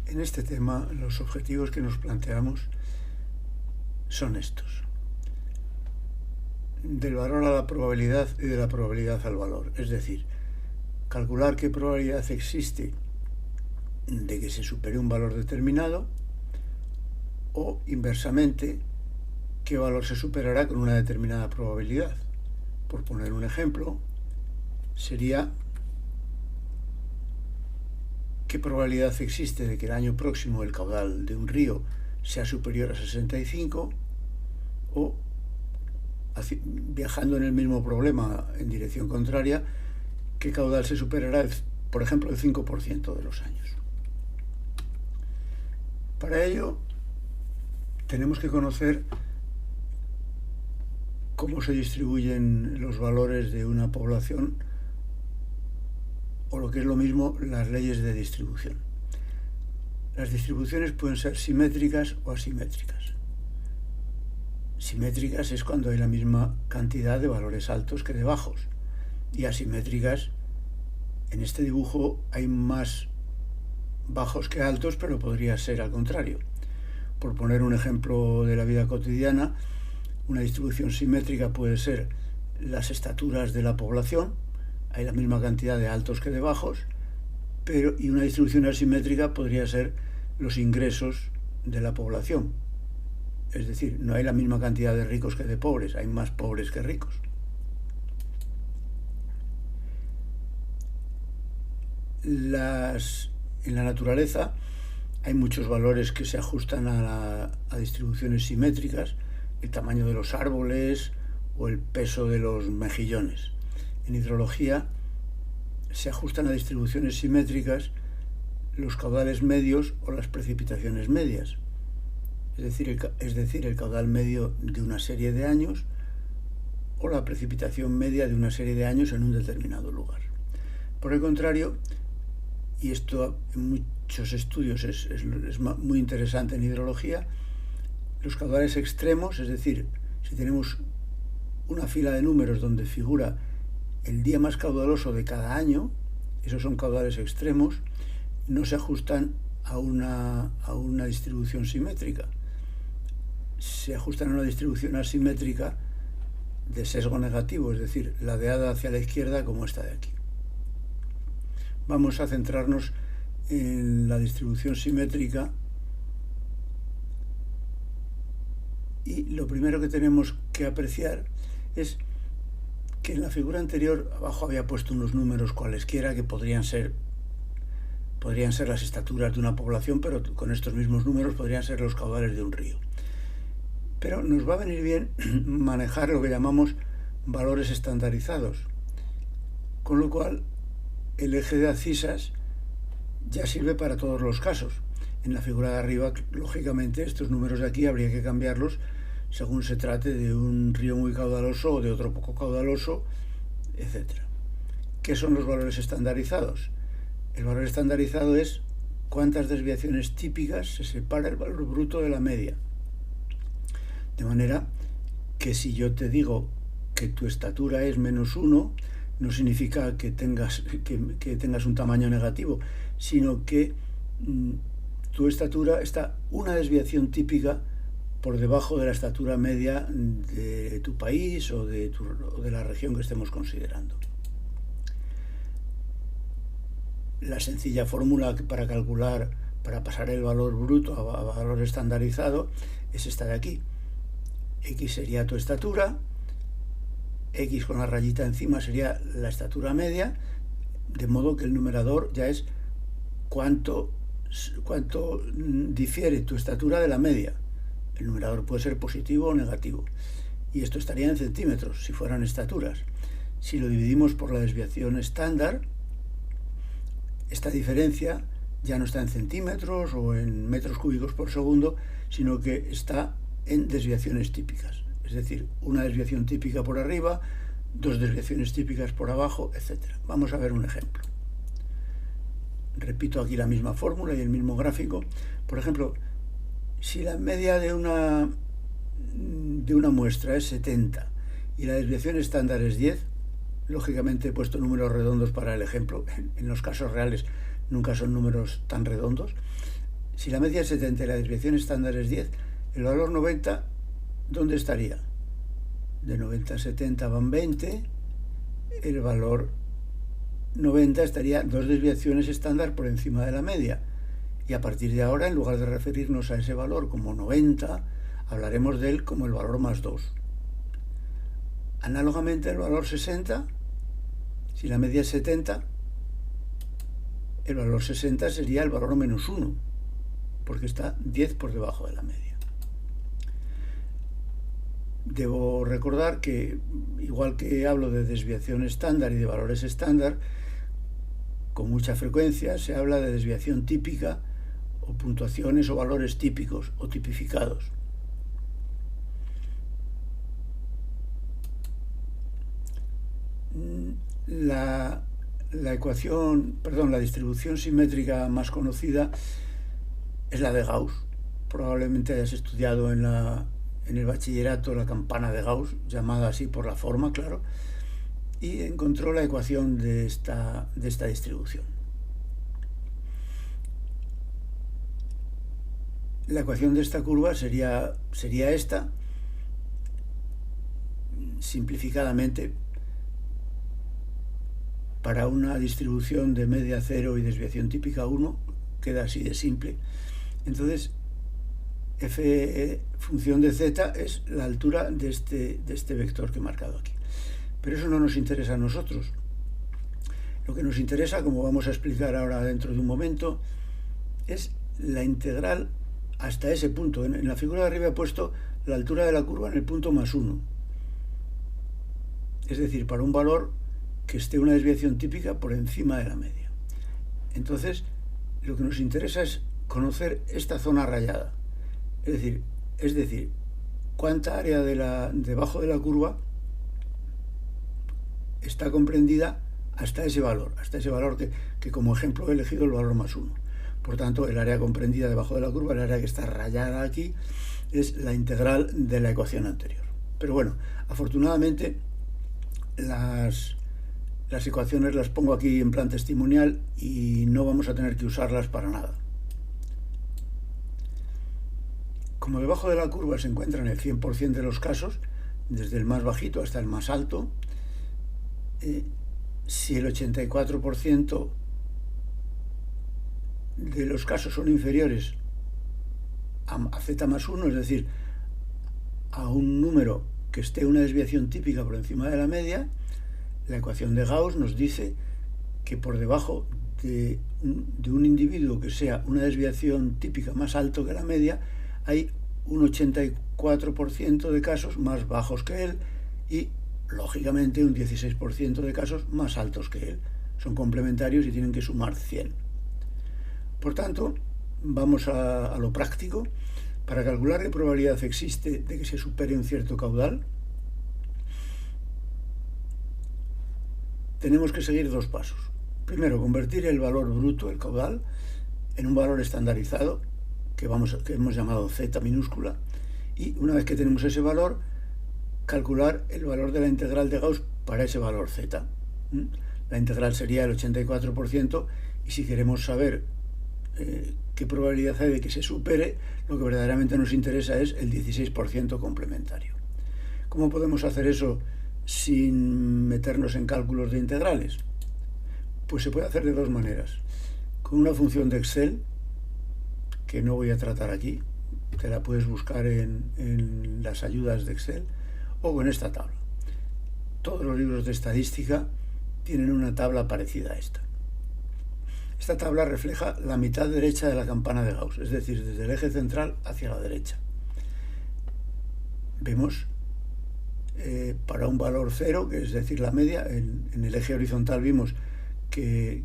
En este tema, los objetivos que nos planteamos son estos: del valor a la probabilidad y de la probabilidad al valor. Es decir, calcular qué probabilidad existe de que se supere un valor determinado, o inversamente, qué valor se superará con una determinada probabilidad. Por poner un ejemplo, sería qué probabilidad existe de que el año próximo el caudal de un río sea superior a 65, o, viajando en el mismo problema en dirección contraria, qué caudal se superará, por ejemplo, el 5% de los años. Para ello, tenemos que conocer cómo se distribuyen los valores de una población, o lo que es lo mismo, las leyes de distribución. Las distribuciones pueden ser simétricas o asimétricas. Simétricas es cuando hay la misma cantidad de valores altos que de bajos, y asimétricas, en este dibujo hay más bajos que altos, pero podría ser al contrario. Por poner un ejemplo de la vida cotidiana, una distribución simétrica puede ser las estaturas de la población, hay la misma cantidad de altos que de bajos, y una distribución asimétrica podría ser los ingresos de la población. Es decir, no hay la misma cantidad de ricos que de pobres, hay más pobres que ricos. En la naturaleza hay muchos valores que se ajustan a distribuciones simétricas: el tamaño de los árboles o el peso de los mejillones. En hidrología se ajustan a distribuciones simétricas los caudales medios o las precipitaciones medias, es decir, el caudal medio de una serie de años o la precipitación media de una serie de años en un determinado lugar. Por el contrario, y esto en muchos estudios es muy interesante en hidrología, los caudales extremos, es decir, si tenemos una fila de números donde figura el día más caudaloso de cada año, esos son caudales extremos, no se ajustan a una distribución simétrica. Se ajustan a una distribución asimétrica de sesgo negativo, es decir, ladeada hacia la izquierda, como esta de aquí. Vamos a centrarnos en la distribución simétrica, y lo primero que tenemos que apreciar es que en la figura anterior abajo había puesto unos números cualesquiera que podrían ser las estaturas de una población, pero con estos mismos números podrían ser los caudales de un río. Pero nos va a venir bien manejar lo que llamamos valores estandarizados, con lo cual el eje de abscisas ya sirve para todos los casos. En la figura de arriba, lógicamente, estos números de aquí habría que cambiarlos según se trate de un río muy caudaloso o de otro poco caudaloso, etc. ¿Qué son los valores estandarizados? El valor estandarizado es cuántas desviaciones típicas se separa el valor bruto de la media. De manera que si yo te digo que tu estatura es -1, no significa que tengas un tamaño negativo, sino que tu estatura está una desviación típica por debajo de la estatura media de tu país o de la región que estemos considerando. La sencilla fórmula para pasar el valor bruto a valor estandarizado es esta de aquí. X sería tu estatura, X con la rayita encima sería la estatura media, de modo que el numerador ya es cuánto difiere tu estatura de la media. El numerador puede ser positivo o negativo, y esto estaría en centímetros si fueran estaturas. Si lo dividimos por la desviación estándar, esta diferencia ya no está en centímetros o en metros cúbicos por segundo, sino que está en desviaciones típicas. Es decir, una desviación típica por arriba, dos desviaciones típicas por abajo, etc. Vamos a ver un ejemplo. Repito aquí la misma fórmula y el mismo gráfico. Por ejemplo, si la media de una muestra es 70 y la desviación estándar es 10, lógicamente he puesto números redondos para el ejemplo. En los casos reales nunca son números tan redondos. Si la media es 70 y la desviación estándar es 10, el valor 90, ¿dónde estaría? De 90 a 70 van 20, el valor 90 estaría 2 desviaciones estándar por encima de la media. Y a partir de ahora, en lugar de referirnos a ese valor como 90, hablaremos de él como el valor más 2. Análogamente, el valor 60, si la media es 70, el valor 60 sería el valor menos 1, porque está 10 por debajo de la media. Debo recordar que, igual que hablo de desviación estándar y de valores estándar, con mucha frecuencia se habla de desviación típica o puntuaciones o valores típicos o tipificados. La distribución simétrica más conocida es la de Gauss. Probablemente hayas estudiado en el bachillerato la campana de Gauss, llamada así por la forma, claro, y encontró la ecuación de esta distribución. La ecuación de esta curva sería esta, simplificadamente, para una distribución de media 0 y desviación típica 1, queda así de simple. Entonces, f función de z es la altura de este vector que he marcado aquí. Pero eso no nos interesa a nosotros. Lo que nos interesa, como vamos a explicar ahora dentro de un momento, es la integral hasta ese punto. En la figura de arriba he puesto la altura de la curva en el punto más 1. Es decir, para un valor que esté una desviación típica por encima de la media. Entonces, lo que nos interesa es conocer esta zona rayada. Es decir, cuánta área debajo de la curva está comprendida hasta ese valor que como ejemplo he elegido el valor más 1. Por tanto, el área comprendida debajo de la curva, el área que está rayada aquí, es la integral de la ecuación anterior. Pero bueno, afortunadamente las ecuaciones las pongo aquí en plan testimonial y no vamos a tener que usarlas para nada. Como debajo de la curva se encuentra en el 100% de los casos, desde el más bajito hasta el más alto, si el 84% de los casos son inferiores a z más 1, es decir, a un número que esté una desviación típica por encima de la media, la ecuación de Gauss nos dice que por debajo de un individuo que sea una desviación típica más alto que la media, hay un 84% de casos más bajos que él y, lógicamente, un 16% de casos más altos que él. Son complementarios y tienen que sumar 100. Por tanto, vamos a lo práctico. Para calcular qué probabilidad existe de que se supere un cierto caudal, tenemos que seguir dos pasos. Primero, convertir el valor bruto, el caudal, en un valor estandarizado que hemos llamado z minúscula, y una vez que tenemos ese valor, calcular el valor de la integral de Gauss para ese valor z. La integral sería el 84%, y si queremos saber qué probabilidad hay de que se supere, lo que verdaderamente nos interesa es el 16% complementario. ¿Cómo podemos hacer eso sin meternos en cálculos de integrales? Pues se puede hacer de dos maneras. Con una función de Excel, que no voy a tratar aquí, te la puedes buscar en las ayudas de Excel, o con esta tabla. Todos los libros de estadística tienen una tabla parecida a esta. Esta tabla refleja la mitad derecha de la campana de Gauss, es decir, desde el eje central hacia la derecha. Vemos para un valor 0, que es decir, la media, en el eje horizontal vimos que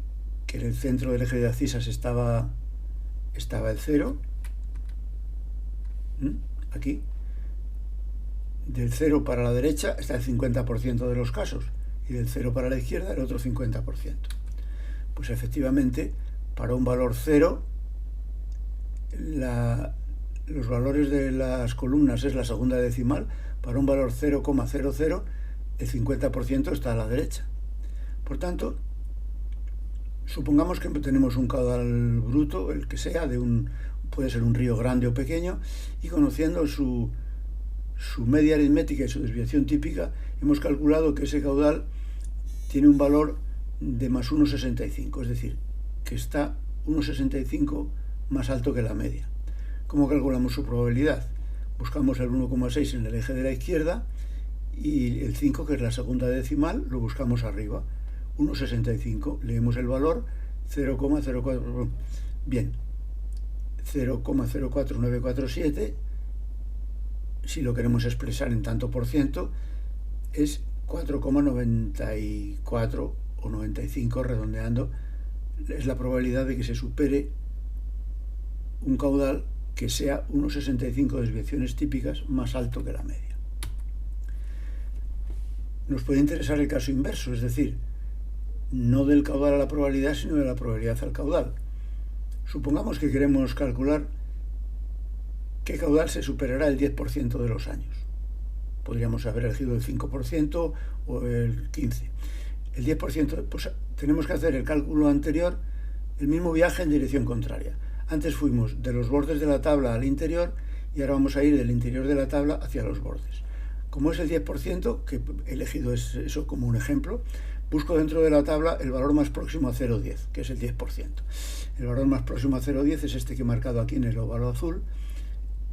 en el centro del eje de abscisas estaba el 0, aquí. Del 0 para la derecha está el 50% de los casos, y del 0 para la izquierda el otro 50%. Pues efectivamente, para un valor 0, los valores de las columnas es la segunda decimal. Para un valor 0,00, el 50% está a la derecha. Por tanto, supongamos que tenemos un caudal bruto, el que sea, puede ser un río grande o pequeño, y conociendo su media aritmética y su desviación típica, hemos calculado que ese caudal tiene un valor de más 1,65, es decir, que está 1,65 más alto que la media. ¿Cómo calculamos su probabilidad? Buscamos el 1,6 en el eje de la izquierda y el 5, que es la segunda decimal, lo buscamos arriba. 1,65, leemos el valor 0,04, bien, 0,04947, si lo queremos expresar en tanto por ciento, es 4,94 o 95, redondeando, es la probabilidad de que se supere un caudal que sea 1,65 desviaciones típicas más alto que la media. Nos puede interesar el caso inverso, es decir, no del caudal a la probabilidad, sino de la probabilidad al caudal. Supongamos que queremos calcular qué caudal se superará el 10% de los años. Podríamos haber elegido el 5% o el 15%. El 10%, pues tenemos que hacer el cálculo anterior, el mismo viaje en dirección contraria. Antes fuimos de los bordes de la tabla al interior y ahora vamos a ir del interior de la tabla hacia los bordes. Como es el 10%, que he elegido eso como un ejemplo, busco dentro de la tabla el valor más próximo a 0,10, que es el 10%. El valor más próximo a 0,10 es este que he marcado aquí en el óvalo azul,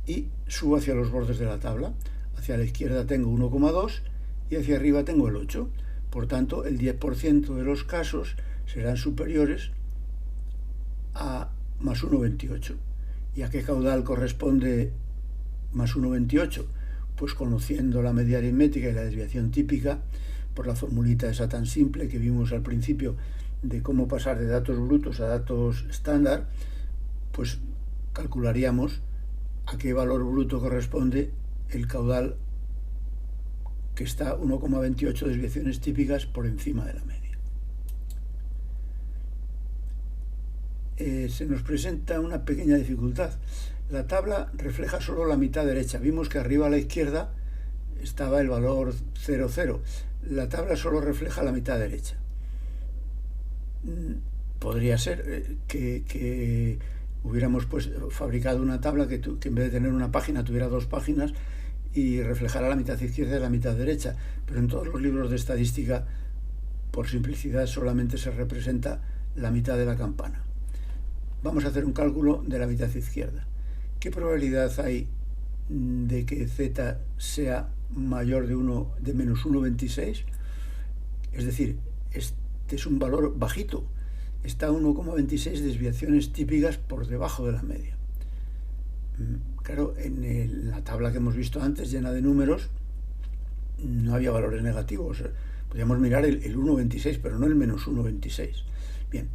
y subo hacia los bordes de la tabla. Hacia la izquierda tengo 1,2 y hacia arriba tengo el 8. Por tanto, el 10% de los casos serán superiores a más 1,28. ¿Y a qué caudal corresponde más 1,28? Pues conociendo la media aritmética y la desviación típica, por la formulita esa tan simple que vimos al principio de cómo pasar de datos brutos a datos estándar, pues calcularíamos a qué valor bruto corresponde el caudal que está 1,28 desviaciones típicas por encima de la media. Se nos presenta una pequeña dificultad. La tabla refleja solo la mitad derecha. Vimos que arriba a la izquierda estaba el valor 0,0. La tabla solo refleja la mitad derecha. Podría ser que hubiéramos fabricado una tabla que en vez de tener una página tuviera dos páginas y reflejara la mitad izquierda y la mitad derecha, pero en todos los libros de estadística, por simplicidad, solamente se representa la mitad de la campana. Vamos a hacer un cálculo de la mitad izquierda. ¿Qué probabilidad hay de que z sea mayor de menos 1,26? Es decir, este es un valor bajito, está a 1,26 desviaciones típicas por debajo de la media. Claro, en la tabla que hemos visto antes, llena de números, no había valores negativos. Podríamos mirar el 1,26, pero no el menos 1,26. Bien,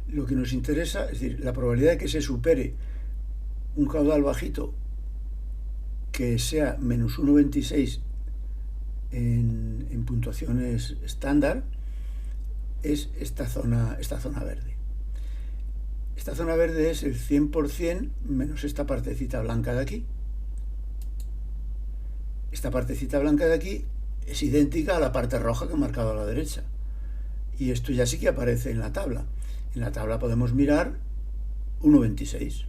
lo que nos interesa, es decir, la probabilidad de que se supere un caudal bajito que sea menos 1,26 en puntuaciones estándar, es esta zona verde. Esta zona verde es el 100% menos esta partecita blanca de aquí. Esta partecita blanca de aquí es idéntica a la parte roja que he marcado a la derecha. Y esto ya sí que aparece en la tabla. En la tabla podemos mirar 1,26.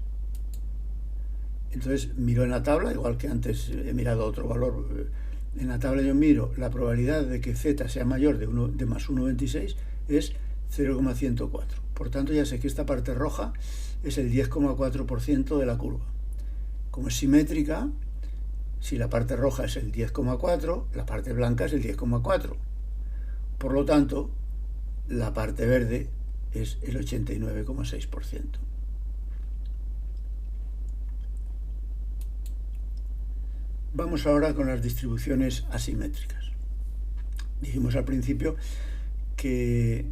Entonces miro en la tabla, igual que antes he mirado otro valor. En la tabla yo miro la probabilidad de que z sea mayor de más 1,26 es 0,104. Por tanto, ya sé que esta parte roja es el 10,4% de la curva. Como es simétrica, si la parte roja es el 10,4, la parte blanca es el 10,4. Por lo tanto, la parte verde es el 89,6%. Vamos ahora con las distribuciones asimétricas. Dijimos al principio que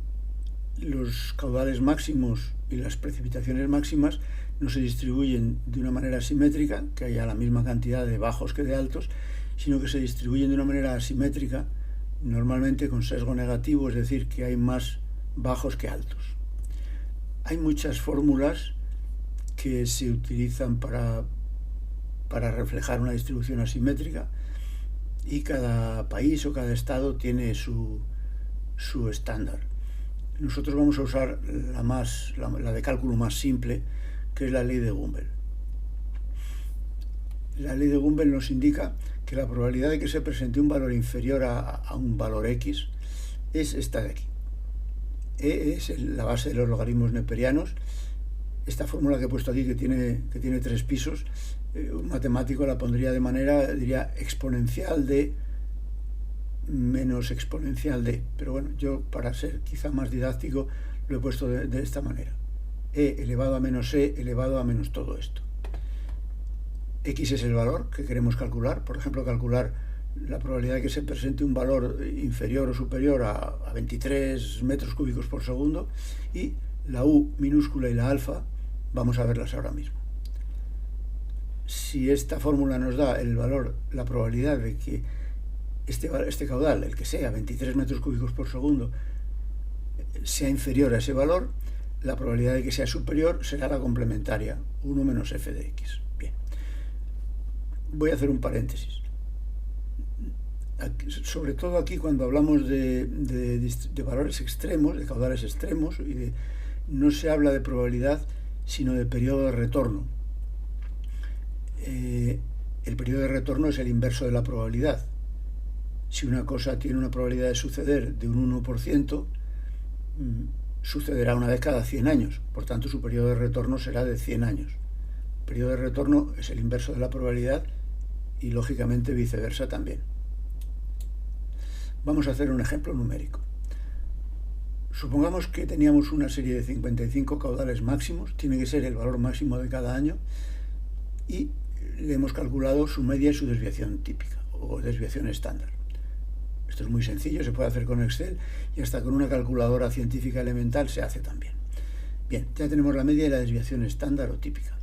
los caudales máximos y las precipitaciones máximas no se distribuyen de una manera simétrica, que haya la misma cantidad de bajos que de altos, sino que se distribuyen de una manera asimétrica, normalmente con sesgo negativo, es decir, que hay más bajos que altos. Hay muchas fórmulas que se utilizan para reflejar una distribución asimétrica, y cada país o cada estado tiene su estándar. Nosotros vamos a usar la de cálculo más simple, que es la ley de Gumbel. la ley de Gumbel nos indica que la probabilidad de que se presente un valor inferior a un valor x es esta de aquí. E es la base de los logaritmos neperianos. Esta fórmula que he puesto aquí, que tiene 3 pisos, un matemático la pondría de manera, diría, exponencial de menos exponencial de. Pero bueno, yo, para ser quizá más didáctico, lo he puesto de esta manera. E elevado a menos e elevado a menos todo esto. X es el valor que queremos calcular. Por ejemplo, calcular la probabilidad de que se presente un valor inferior o superior a 23 metros cúbicos por segundo. Y la U minúscula y la alfa, vamos a verlas ahora mismo. Si esta fórmula nos da el valor, la probabilidad de que este caudal, el que sea, 23 metros cúbicos por segundo, sea inferior a ese valor, la probabilidad de que sea superior será la complementaria, 1 menos f de x. Bien. Voy a hacer un paréntesis. Sobre todo aquí, cuando hablamos de valores extremos, de caudales extremos, no se habla de probabilidad, sino de periodo de retorno. El periodo de retorno es el inverso de la probabilidad. Si una cosa tiene una probabilidad de suceder de un 1%, sucederá una vez cada 100 años. Por tanto, su periodo de retorno será de 100 años. El periodo de retorno es el inverso de la probabilidad y, lógicamente, viceversa también. Vamos a hacer un ejemplo numérico. Supongamos que teníamos una serie de 55 caudales máximos, tiene que ser el valor máximo de cada año, y le hemos calculado su media y su desviación típica o desviación estándar. Esto es muy sencillo, se puede hacer con Excel y hasta con una calculadora científica elemental se hace también. Bien, ya tenemos la media y la desviación estándar o típica.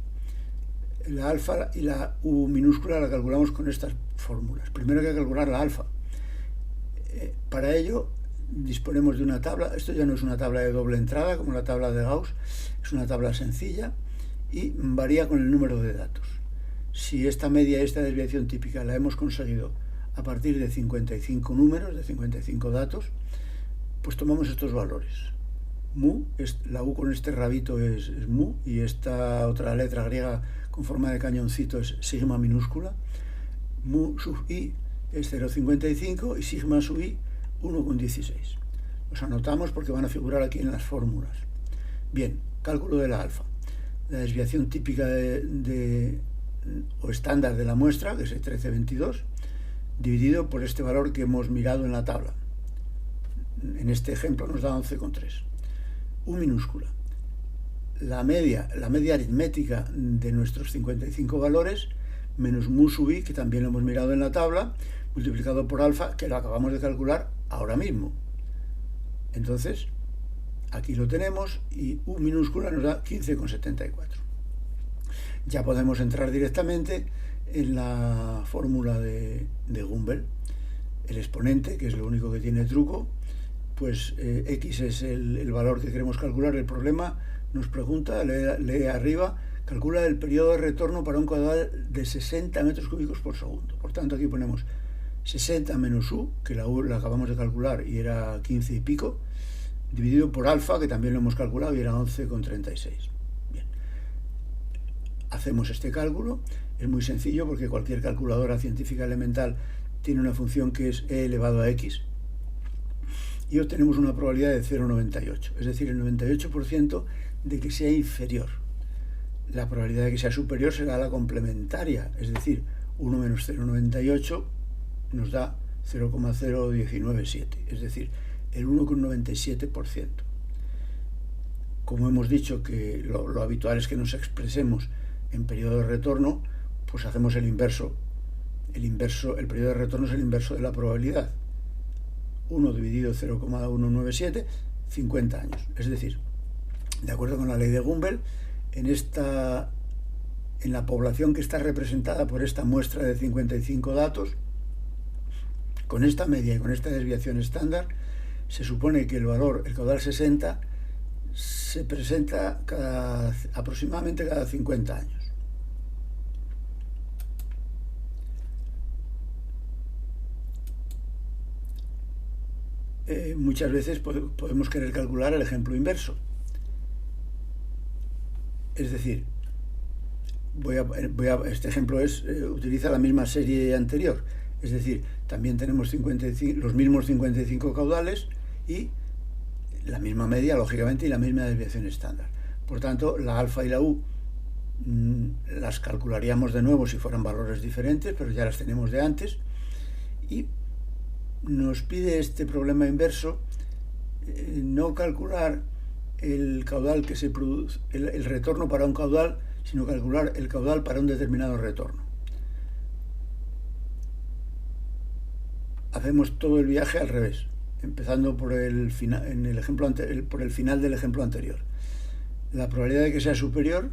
La alfa y la U minúscula la calculamos con estas fórmulas. Primero hay que calcular la alfa. Para ello disponemos de una tabla. Esto ya no es una tabla de doble entrada como la tabla de Gauss, es una tabla sencilla y varía con el número de datos. Si esta media y esta desviación típica la hemos conseguido a partir de 55 números, de 55 datos, pues tomamos estos valores. Mu, la U con este rabito es mu, y esta otra letra griega con forma de cañoncito es sigma minúscula. Mu sub i es 0,55 y sigma sub i 1,16. Los anotamos porque van a figurar aquí en las fórmulas. Bien, cálculo de la alfa. La desviación típica o estándar de la muestra, que es el 13,22, dividido por este valor que hemos mirado en la tabla. En este ejemplo nos da 11,3. U minúscula. La media aritmética de nuestros 55 valores, menos mu sub i, que también lo hemos mirado en la tabla, multiplicado por alfa, que lo acabamos de calcular ahora mismo. Entonces, aquí lo tenemos y U minúscula nos da 15,74. Ya podemos entrar directamente en la fórmula de Gumbel. El exponente, que es lo único que tiene truco, pues x es el valor que queremos calcular. El problema nos pregunta, lee arriba, calcula el periodo de retorno para un caudal de 60 metros cúbicos por segundo. Por tanto, aquí ponemos 60 menos u, que la u la acabamos de calcular y era 15 y pico, dividido por alfa, que también lo hemos calculado y era 11,36. Bien. Hacemos este cálculo. Es muy sencillo porque cualquier calculadora científica elemental tiene una función que es e elevado a x y obtenemos una probabilidad de 0,98, es decir, el 98% de que sea inferior. La probabilidad de que sea superior será la complementaria, es decir, 1 menos 0,98 nos da 0,0197, es decir, el 1,97%. Como hemos dicho que lo habitual es que nos expresemos en periodo de retorno, pues hacemos el inverso. El periodo de retorno es el inverso de la probabilidad. 1 dividido 0,197, 50 años. Es decir, de acuerdo con la ley de Gumbel, en la población que está representada por esta muestra de 55 datos, con esta media y con esta desviación estándar, se supone que el caudal 60, se presenta aproximadamente cada 50 años. Muchas veces podemos querer calcular el ejemplo inverso. Es decir, este ejemplo utiliza la misma serie anterior, es decir, también tenemos los mismos 55 caudales y la misma media, lógicamente, y la misma desviación estándar. Por tanto, la alfa y la u las calcularíamos de nuevo si fueran valores diferentes, pero ya las tenemos de antes, y nos pide este problema inverso no calcular el caudal que se produce, el retorno para un caudal, sino calcular el caudal para un determinado retorno. Hacemos todo el viaje al revés, empezando por el final del ejemplo anterior. La probabilidad de que sea superior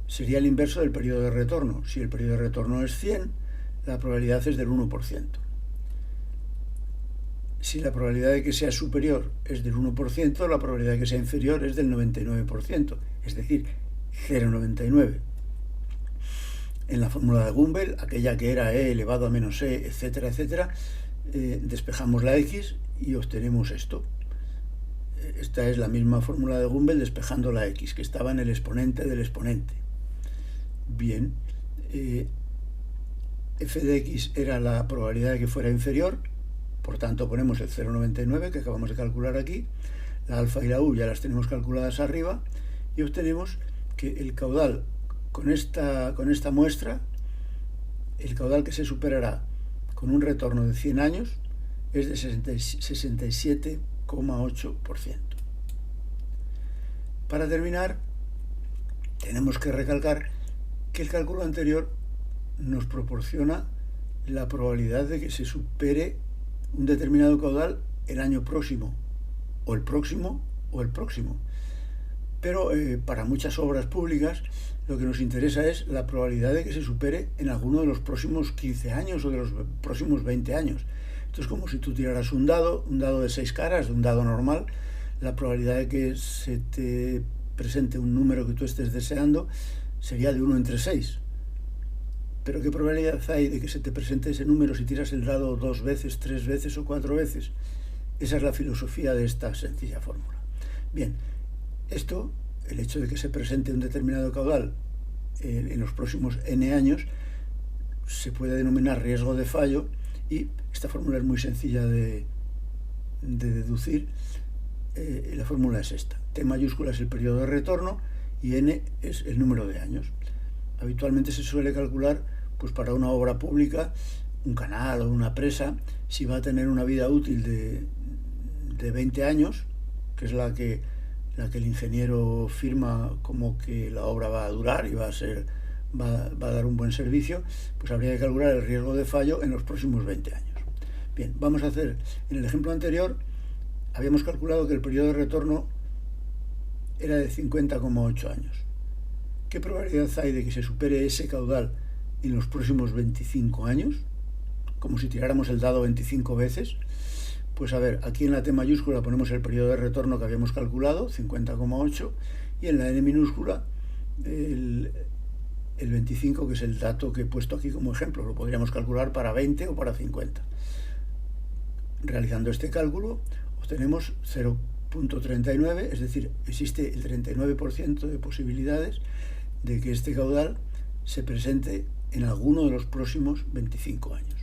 sería el inverso del periodo de retorno. Si el periodo de retorno es 100, la probabilidad es del 1%. Si la probabilidad de que sea superior es del 1%, la probabilidad de que sea inferior es del 99%, es decir, 0,99. En la fórmula de Gumbel, aquella que era e elevado a menos e, etcétera, etcétera, despejamos la x y obtenemos esto. Esta es la misma fórmula de Gumbel despejando la x, que estaba en el exponente del exponente. Bien, f de x era la probabilidad de que fuera inferior, por tanto ponemos el 0,99 que acabamos de calcular aquí, la alfa y la u ya las tenemos calculadas arriba, y obtenemos que el caudal con esta muestra, el caudal que se superará con un retorno de 100 años es de 67,8%. Para terminar, tenemos que recalcar que el cálculo anterior nos proporciona la probabilidad de que se supere un determinado caudal el año próximo, o el próximo, o el próximo. Pero para muchas obras públicas lo que nos interesa es la probabilidad de que se supere en alguno de los próximos 15 años o de los próximos 20 años. Esto es como si tú tiraras un dado de 6 caras, de un dado normal. La probabilidad de que se te presente un número que tú estés deseando sería de 1 entre 6. Pero ¿qué probabilidad hay de que se te presente ese número si tiras el dado 2 veces, 3 veces o 4 veces? Esa es la filosofía de esta sencilla fórmula. Bien, esto, el hecho de que se presente un determinado caudal en los próximos n años, se puede denominar riesgo de fallo, y esta fórmula es muy sencilla de deducir. La fórmula es esta: T mayúscula es el periodo de retorno y n es el número de años. Habitualmente se suele calcular, pues para una obra pública, un canal o una presa, si va a tener una vida útil de 20 años, que es la que el ingeniero firma como que la obra va a durar y va a dar un buen servicio, pues habría que calcular el riesgo de fallo en los próximos 20 años. Bien, vamos a hacer, en el ejemplo anterior, habíamos calculado que el periodo de retorno era de 50,8 años. ¿Qué probabilidad hay de que se supere ese caudal en los próximos 25 años? Como si tiráramos el dado 25 veces. Pues a ver, aquí en la T mayúscula ponemos el periodo de retorno que habíamos calculado, 50,8, y en la N minúscula el 25, que es el dato que he puesto aquí como ejemplo. Lo podríamos calcular para 20 o para 50. Realizando este cálculo obtenemos 0,39, es decir, existe el 39% de posibilidades de que este caudal se presente en alguno de los próximos 25 años.